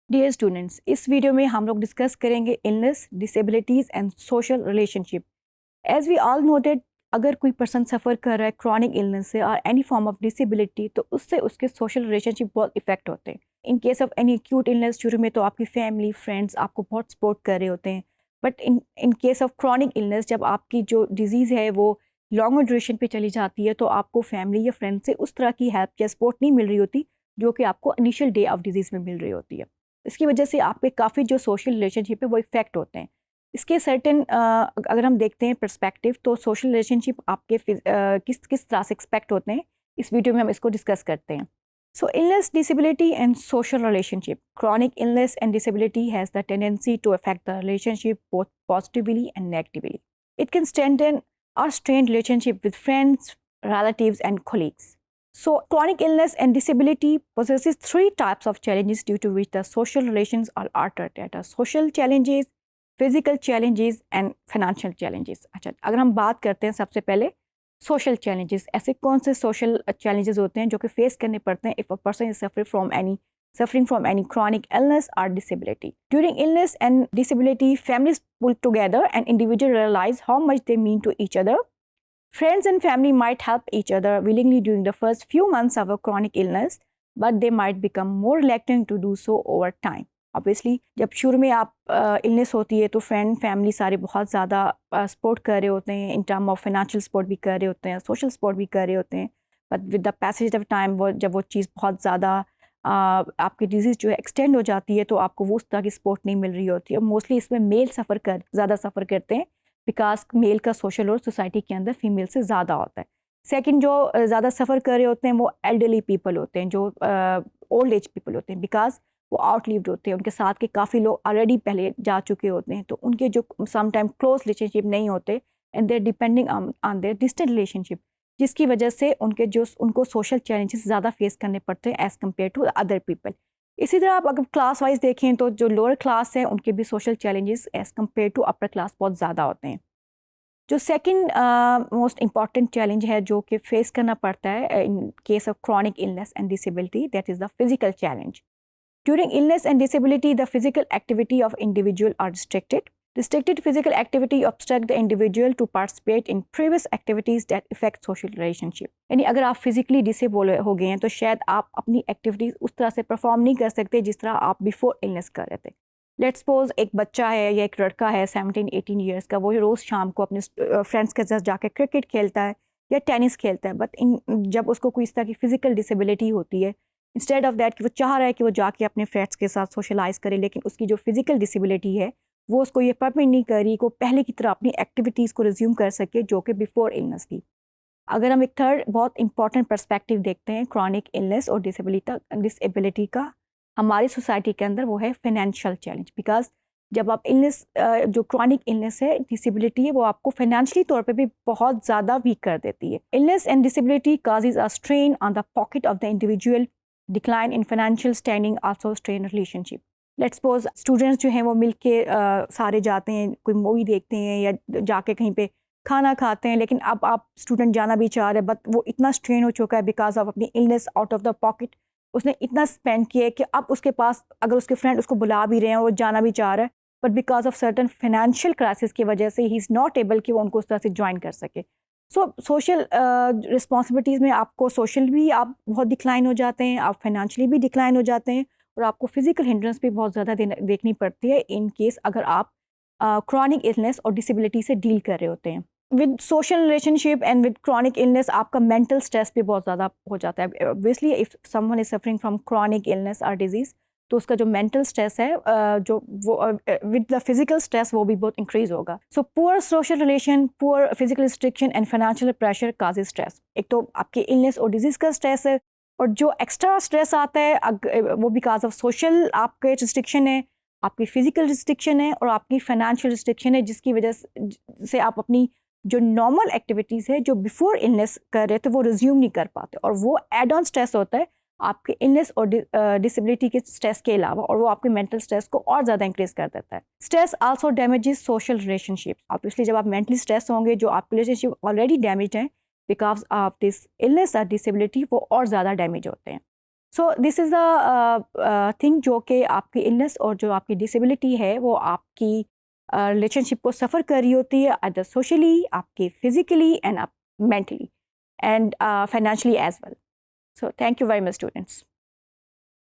Dear students, इस video में हम लोग डिस्कस करेंगे illness, disabilities and social relationship. As we all noted, अगर कोई पर्सन सफ़र कर रहा है क्रॉनिक इलनेस से और एनी फॉर्म ऑफ डिसेबिलिटी, तो उससे उसके सोशल रिलेशनशिप बहुत इफेक्ट होते हैं। In case of any acute illness, शुरू में तो आपकी फैमिली फ्रेंड्स आपको बहुत सपोर्ट कर रहे होते हैं, but in case of chronic illness, जब आपकी जो डिजीज़ है वो लॉन्गर ड्यूरेशन पे चली जाती है, तो आपको फैमिली या फ्रेंड से उस तरह की हेल्प या सपोर्ट नहीं मिल रही होती जो कि आपको इनिशियल डे ऑफ डिजीज़ में मिल रही होती है। इसकी वजह से आपके काफ़ी जो सोशल रिलेशनशिप है वो इफेक्ट होते हैं। इसके सर्टेन अगर हम देखते हैं पर्सपेक्टिव, तो सोशल रिलेशनशिप आपके किस किस तरह से एक्सपेक्ट होते हैं, इस वीडियो में हम इसको डिस्कस करते हैं। So illness, disability and social relationship. Chronic illness and disability has the tendency to affect the relationship both positively and negatively. It can strengthen or strain relationship with friends, relatives, and colleagues. So, chronic illness and disability possesses three types of challenges due to which the social relations are altered. That are social challenges, physical challenges, and financial challenges. अच्छा, अगर हम बात करते हैं सबसे पहले social challenges, ऐसे कौन से सोशल चैलेंजेस होते हैं जो कि फेस करने पड़ते हैं if a person is suffering from any chronic illness or disability. During illness and disability, families pull together and individuals realize how much they mean to each other. Friends and family might help each other willingly during the first few months of a chronic illness, but they might become more reluctant to do so over time. Obviously जब शुरू में आप illness होती है तो friend family सारे बहुत ज़्यादा सपोर्ट कर रहे होते हैं, in term of financial support भी कर रहे होते हैं, सोशल सपोर्ट भी कर रहे होते हैं, but with the passage of time जब वो चीज़ बहुत ज़्यादा आपकी डिजीज़ जो है एक्सटेंड हो जाती है, तो आपको वो उस तरह की सपोर्ट नहीं मिल रही होती है। मोस्टली इसमें मेल ज़्यादा सफ़र करते हैं, बिकॉज मेल का सोशल रोल सोसाइटी के अंदर फीमेल से ज़्यादा होता है। सेकंड, जो ज़्यादा सफ़र कर रहे होते हैं वो एल्डरली पीपल होते हैं, जो ओल्ड एज पीपल होते हैं, बिकॉज वो आउटलिव्ड होते हैं, उनके साथ के काफ़ी लोग ऑलरेडी पहले जा चुके होते हैं, तो उनके जो समटाइम क्लोज रिलेशनशिप नहीं होते and there depending on their distant relationship, जिसकी वजह से उनको सोशल चैलेंजेस ज़्यादा फेस करने पड़ते हैं as compare to other people. इसी तरह आप अगर क्लास वाइज देखें तो जो लोअर क्लास है उनके भी social challenges as compare to upper class बहुत ज़्यादा होते हैं। जो सेकंड मोस्ट इम्पॉर्टेंट चैलेंज है जो कि फेस करना पड़ता है in case of chronic illness and disability, that is the physical challenge. During illness and disability, the physical activity of individual are restricted. Restricted physical activity obstruct the individual to participate in previous activities that affect social relationship. यानी अगर आप physically disable हो गए हैं तो शायद आप अपनी एक्टिविटीज उस तरह से परफॉर्म नहीं कर सकते जिस तरह आप बिफोर इलनेस कर रहे थे। लेट्स सपोज एक बच्चा है या एक लड़का है 17-18 ईयर्स का, वो रोज़ शाम को अपने फ्रेंड्स के साथ जाकर क्रिकेट खेलता है या टेनिस खेलता है, बट जब उसको कोई इस तरह की फिजिकल डिसेबिलिटी होती है, इंस्टेड ऑफ दैट कि वो चाह रहा है कि वो जाके अपने फ्रेंड्स के साथ सोशलाइज करे, लेकिन उसकी जो फिजिकल डिसेबिलिटी है वो उसको ये परमिट नहीं कर रही कि वो पहले की तरह अपनी एक्टिविटीज़ को रिज्यूम कर सके जो कि बिफोर इलनेस थी। अगर हम एक थर्ड बहुत इंपॉर्टेंट पर्सपेक्टिव देखते हैं क्रॉनिक इलनेस और डिसेबिलिटी का हमारी सोसाइटी के अंदर, वो है फाइनेंशियल चैलेंज। बिकॉज जब आप इलनेस जो क्रॉनिक इलनेस है, डिसेबिलिटी है, वो आपको फाइनेंशियली तौर पे भी बहुत ज़्यादा वीक कर देती है। Illness and disability causes a strain on the pocket of the individual. Decline in financial standing also strain relationship. Let's suppose students जो हैं वो मिल के सारे जाते हैं, कोई मूवी देखते हैं या जाके कहीं पे खाना खाते हैं, लेकिन अब आप स्टूडेंट जाना भी चाह रहे हैं, बट वो इतना स्ट्रेन हो चुका है बिकॉज ऑफ अपनी illness, out of the pocket उसने इतना स्पेंड किया है कि अब उसके पास, अगर उसके फ्रेंड उसको बुला भी रहे हैं, वो जाना भी चाह रहा है, but because of certain financial crisis की वजह से ही इज़ नॉट एबल कि वो उनको उस तरह से ज्वाइन कर सके। सो सोशल रिस्पॉन्सिबिलिटीज़ में आपको सोशल भी आप बहुत डिक्लाइन हो जाते हैं, आप फाइनेंशियली भी डिक्लाइन हो जाते हैं, और आपको फिजिकल हिंड्रेंस भी बहुत ज़्यादा देखनी पड़ती है इन केस अगर आप क्रॉनिक इलनेस और डिसेबिलिटी से डील कर रहे होते हैं। With social relationship and with chronic illness आपका मेंटल स्ट्रेस भी बहुत ज़्यादा हो जाता है। Obviously if someone is suffering from chronic illness और डिजीज़, तो उसका जो मेंटल स्ट्रेस है जो वो विद द फिजिकल स्ट्रेस वो भी बहुत इंक्रीज होगा। So poor social relation, poor physical restriction and financial pressure causes stress. एक तो आपके इलनेस और डिजीज़ का स्ट्रेस है, और जो एक्स्ट्रा स्ट्रेस आता है वो बिकॉज ऑफ सोशल आपके रिस्ट्रिक्शन है, आपकी फिजिकल रिस्ट्रिक्शन है, और आपकी फाइनेंशियल रिस्ट्रिक्शन है, जिसकी वजह से आप अपनी जो नॉर्मल एक्टिविटीज़ है जो बिफोर इलनेस कर रहे थे वो रिज्यूम नहीं कर पाते, और वो एड ऑन स्ट्रेस होता है आपके इलनेस और डिसेबिलिटी के स्ट्रेस के अलावा, और वो आपके मेंटल स्ट्रेस को और ज़्यादा इंक्रीज कर देता है। Stress also damages social relationship. Obviously जब आप मेंटली स्ट्रेस होंगे, जो आपके रिलेशनशिप ऑलरेडी डैमेज हैं बिकॉज ऑफ दिस इलनेस और डिसेबिलिटी, वो और ज़्यादा डैमेज होते हैं। So this is a thing जो कि आपकी इलनेस और जो आपकी डिसेबिलिटी है वो आपकी रिलेशनशिप को सफ़र कर रही होती है, अदर सोशली, आपके फिजिकली एंड आप mentally and financially as well. So thank you very much, students.